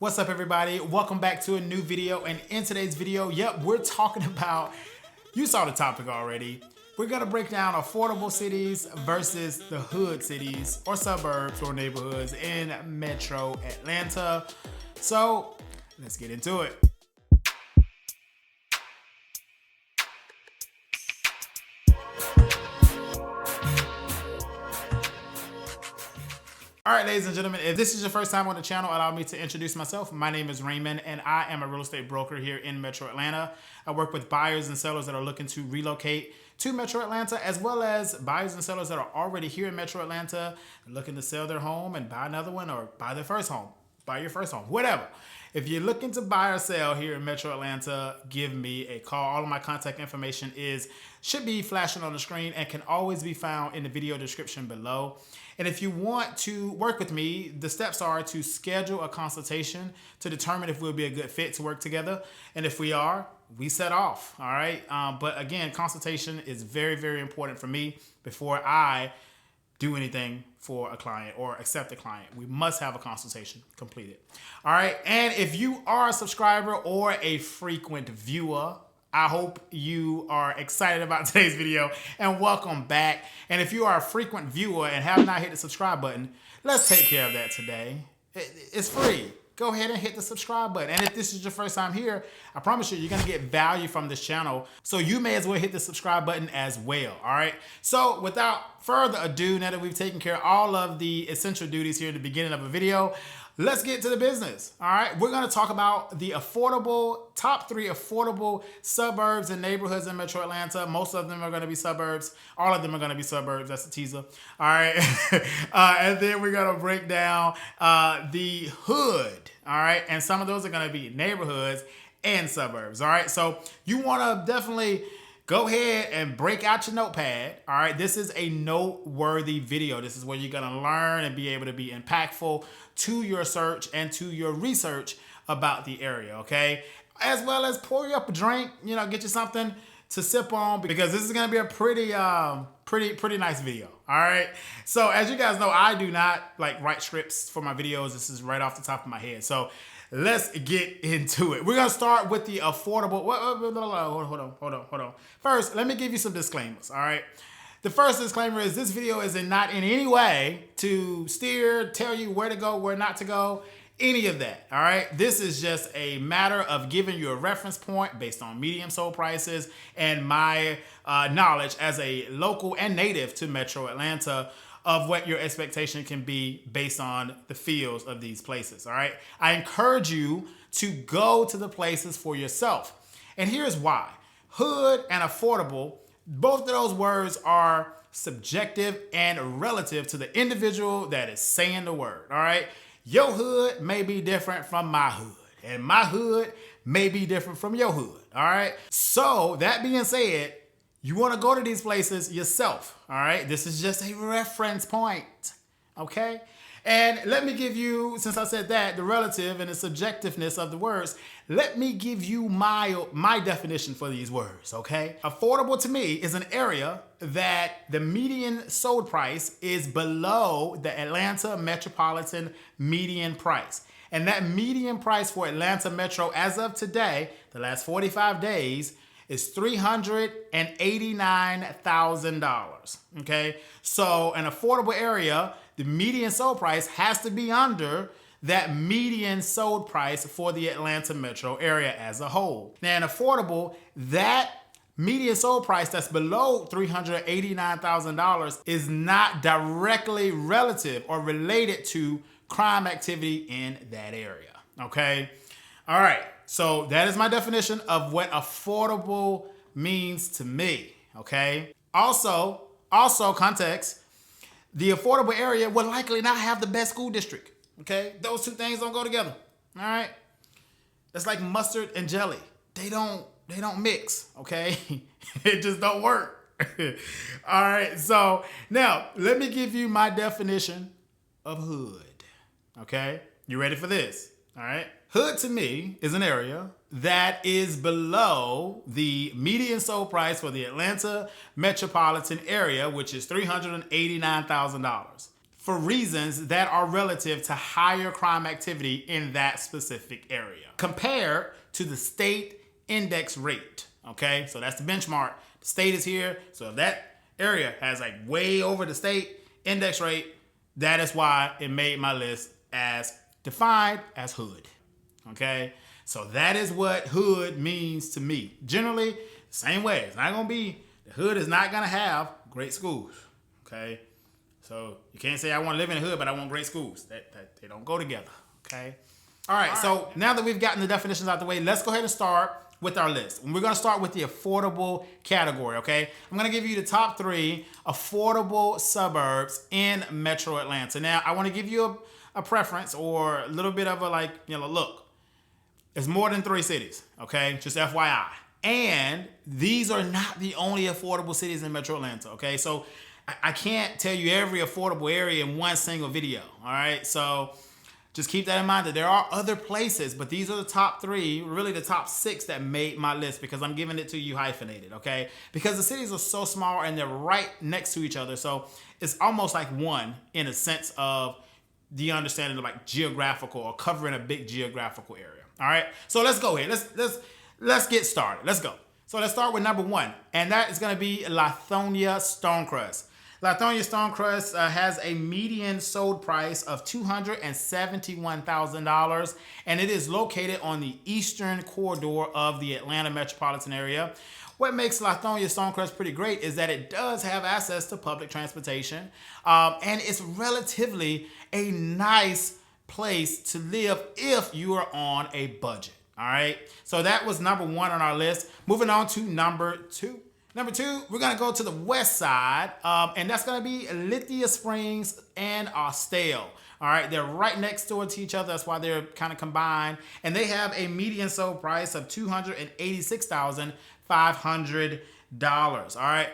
What's up, everybody? Welcome back to a new video. And in today's video, we're talking about, you saw the topic already. We're gonna break down affordable cities versus the hood cities or suburbs or neighborhoods in Metro Atlanta. So let's get into it. All right, ladies and gentlemen, if this is your first time on the channel, allow me to introduce myself. My name is Raymond, and I am a real estate broker here in Metro Atlanta. I work with buyers and sellers that are looking to relocate to Metro Atlanta, as well as buyers and sellers that are already here in Metro Atlanta and looking to sell their home and buy another one, or buy their first home, buy your first home, whatever. If you're looking to buy or sell here in Metro Atlanta, give me a call. All of my contact information should be flashing on the screen and can always be found in the video description below. And if you want to work with me, the steps are to schedule a consultation to determine if we'll be a good fit to work together. And if we are, we set off, all right? But again, consultation is very, very important for me before I do anything for a client or accept a client. We must have a consultation completed. All right, and if you are a subscriber or a frequent viewer, I hope you are excited about today's video and welcome back. And if you are a frequent viewer and have not hit the subscribe button, let's take care of that today. It's free. Go ahead and hit the subscribe button. And if this is your first time here, I promise you, you're gonna get value from this channel. So you may as well hit the subscribe button as well, all right? So without further ado, now that we've taken care of all of the essential duties here at the beginning of a video, let's get to the business, all right? We're gonna talk about the top 3 affordable suburbs and neighborhoods in Metro Atlanta. Most of them are gonna be suburbs. All of them are gonna be suburbs, that's a teaser, all right? And then we're gonna break down the hood, all right? And some of those are gonna be neighborhoods and suburbs, all right? So you wanna definitely go ahead and break out your notepad, all right? This is a noteworthy video. This is where you're gonna learn and be able to be impactful to your search and to your research about the area, okay? As well as pour you up a drink, get you something to sip on, because this is gonna be a pretty nice video, all right? So as you guys know, I do not write scripts for my videos. This is right off the top of my head. So let's get into it. We're gonna start with the affordable. Hold on. First, let me give you some disclaimers, all right? The first disclaimer is this video is not in any way to tell you where to go, where not to go, any of that, all right? This is just a matter of giving you a reference point based on median sold prices and my knowledge as a local and native to Metro Atlanta of what your expectation can be based on the feels of these places, all right? I encourage you to go to the places for yourself. And here's why. Hood and affordable, both of those words are subjective and relative to the individual that is saying the word, all right? Your hood may be different from my hood, and my hood may be different from your hood, all right? So that being said, you want to go to these places yourself, all right? This is just a reference point, okay? And let me give you, since I said that, the relative and the subjectiveness of the words, let me give you my definition for these words, okay? Affordable to me is an area that the median sold price is below the Atlanta metropolitan median price. And that median price for Atlanta Metro as of today, the last 45 days, is $389,000, okay? So an affordable area, the median sold price has to be under that median sold price for the Atlanta metro area as a whole. Now in affordable, that median sold price that's below $389,000 is not directly relative or related to crime activity in that area, okay? All right, so that is my definition of what affordable means to me, okay? Also context, the affordable area will likely not have the best school district, okay? Those two things don't go together, all right? It's like mustard and jelly. They don't mix, okay? It just don't work. All right, so now let me give you my definition of hood, okay? You ready for this, all right? Hood to me is an area that is below the median sold price for the Atlanta metropolitan area, which is $389,000. for reasons that are relative to higher crime activity in that specific area compared to the state index rate. Okay, so that's the benchmark. The state is here, so if that area has like way over the state index rate, that is why it made my list as defined as hood. Okay, so that is what hood means to me. Generally, same way. It's not gonna be, the hood is not gonna have great schools. Okay, so you can't say I want to live in the hood, but I want great schools. That they don't go together. Okay. All right. So now that we've gotten the definitions out the way, let's go ahead and start with our list. And we're going to start with the affordable category. Okay. I'm going to give you the top 3 affordable suburbs in Metro Atlanta. Now, I want to give you a preference or a little bit of a look. It's more than 3 cities. Okay. Just FYI. And these are not the only affordable cities in Metro Atlanta. Okay. So I can't tell you every affordable area in one single video, all right? So just keep that in mind that there are other places, but these are the top 3, really the top 6 that made my list because I'm giving it to you hyphenated, okay? Because the cities are so small and they're right next to each other, so it's almost like one in a sense of the understanding of like geographical or covering a big geographical area, all right? So let's go here. Let's get started. Let's go. So let's start with number 1, and that is going to be Lithonia-Stonecrest. Lithonia-Stonecrest has a median sold price of $271,000, and it is located on the eastern corridor of the Atlanta metropolitan area. What makes Lithonia-Stonecrest pretty great is that it does have access to public transportation, and it's relatively a nice place to live if you are on a budget. All right, so that was number 1 on our list. Moving on to number 2. Number 2, we're going to go to the west side, and that's going to be Lithia, Springs-Austell. All right, they're right next door to each other. That's why they're kind of combined. And they have a median sold price of $286,500. All right,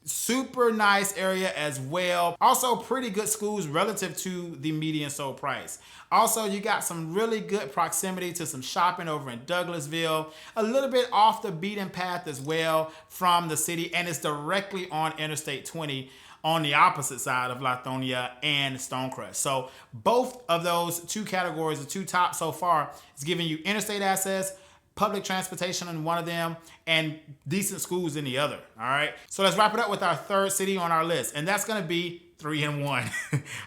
super nice area as well. Also, pretty good schools relative to the median sold price. Also, you got some really good proximity to some shopping over in Douglasville, a little bit off the beaten path as well from the city, and it's directly on Interstate 20 on the opposite side of Lithonia and Stonecrest. So both of those 2 categories, the 2 top so far, is giving you interstate access, public transportation in one of them, and decent schools in the other. All right. So let's wrap it up with our 3rd city on our list, and that's going to be 3 in 1.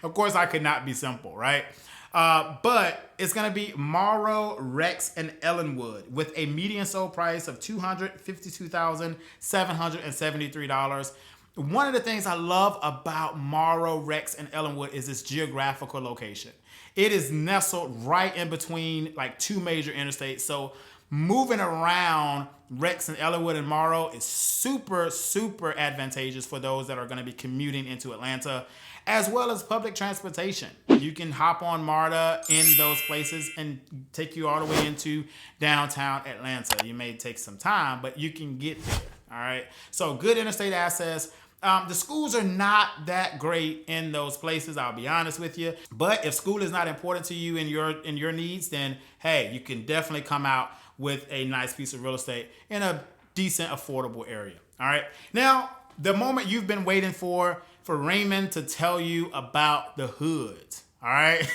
Of course, I could not be simple, right? But it's going to be Morrow-Rex-Ellenwood with a median sold price of $252,773. One of the things I love about Morrow-Rex-Ellenwood is its geographical location. It is nestled right in between like 2 major interstates. So moving around Rex and Ellenwood and Morrow is super, super advantageous for those that are going to be commuting into Atlanta, as well as public transportation. You can hop on MARTA in those places and take you all the way into downtown Atlanta. You may take some time, but you can get there. All right. So good interstate access. The schools are not that great in those places, I'll be honest with you. But if school is not important to you in your needs, then hey, you can definitely come out with a nice piece of real estate in a decent, affordable area. All right. Now, the moment you've been waiting for Raymond to tell you about the hoods. All right.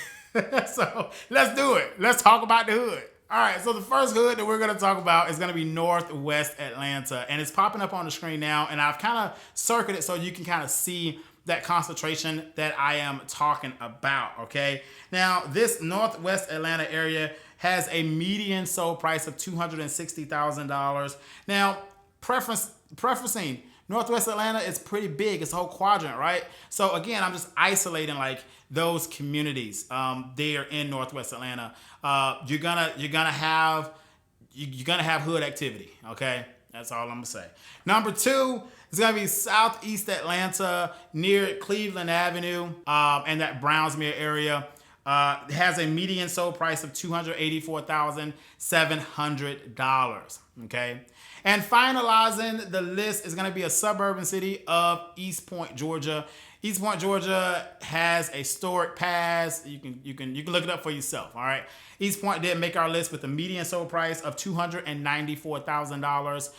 So let's do it. Let's talk about the hood. All right, so the first hood that we're going to talk about is going to be Northwest Atlanta, and it's popping up on the screen now, and I've kind of circled it so you can kind of see that concentration that I am talking about, okay? Now, this Northwest Atlanta area has a median sold price of $260,000. Now, preferencing Northwest Atlanta is pretty big. It's a whole quadrant, right? So again, I'm just isolating like those communities there in Northwest Atlanta. You're gonna have hood activity. Okay, that's all I'm gonna say. Number 2 is gonna be Southeast Atlanta near Cleveland Avenue and that Brownsmere area. It has a median sold price of $284,700. Okay. And finalizing the list is going to be a suburban city of East Point, Georgia. East Point, Georgia has a historic past. You can look it up for yourself. All right. East Point did make our list with a median sold price of $294,000.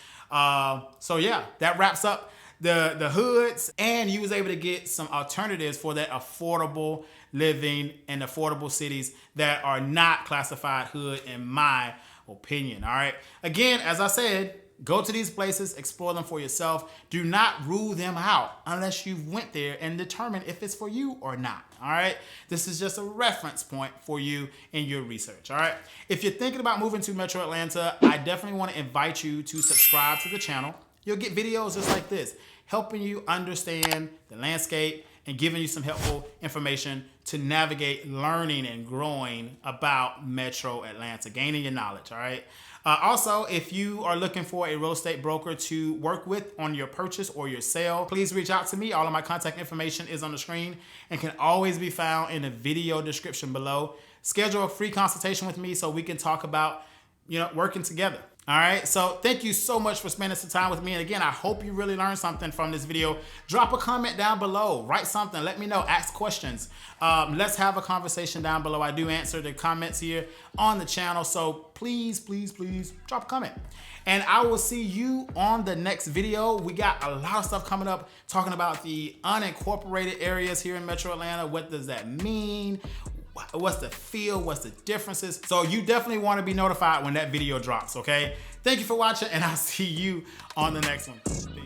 So yeah, that wraps up the hoods, and you was able to get some alternatives for that affordable living in affordable cities that are not classified hood in my opinion. All right. Again, as I said, go to these places, explore them for yourself. Do not rule them out unless you went there and determine if it's for you or not. All right. This is just a reference point for you in your research. All right. If you're thinking about moving to Metro Atlanta, I definitely want to invite you to subscribe to the channel. You'll get videos just like this, helping you understand the landscape and giving you some helpful information to navigate learning and growing about Metro Atlanta, gaining your knowledge, all right? Also, if you are looking for a real estate broker to work with on your purchase or your sale, please reach out to me. All of my contact information is on the screen and can always be found in the video description below. Schedule a free consultation with me so we can talk about, working together. All right, so thank you so much for spending some time with me. And again, I hope you really learned something from this video. Drop a comment down below, write something, let me know, ask questions. Let's have a conversation down below. I do answer the comments here on the channel, so please, please, please drop a comment. And I will see you on the next video. We got a lot of stuff coming up talking about the unincorporated areas here in Metro Atlanta. What does that mean? What's the feel? What's the differences? So you definitely want to be notified when that video drops, okay? Thank you for watching, and I'll see you on the next one.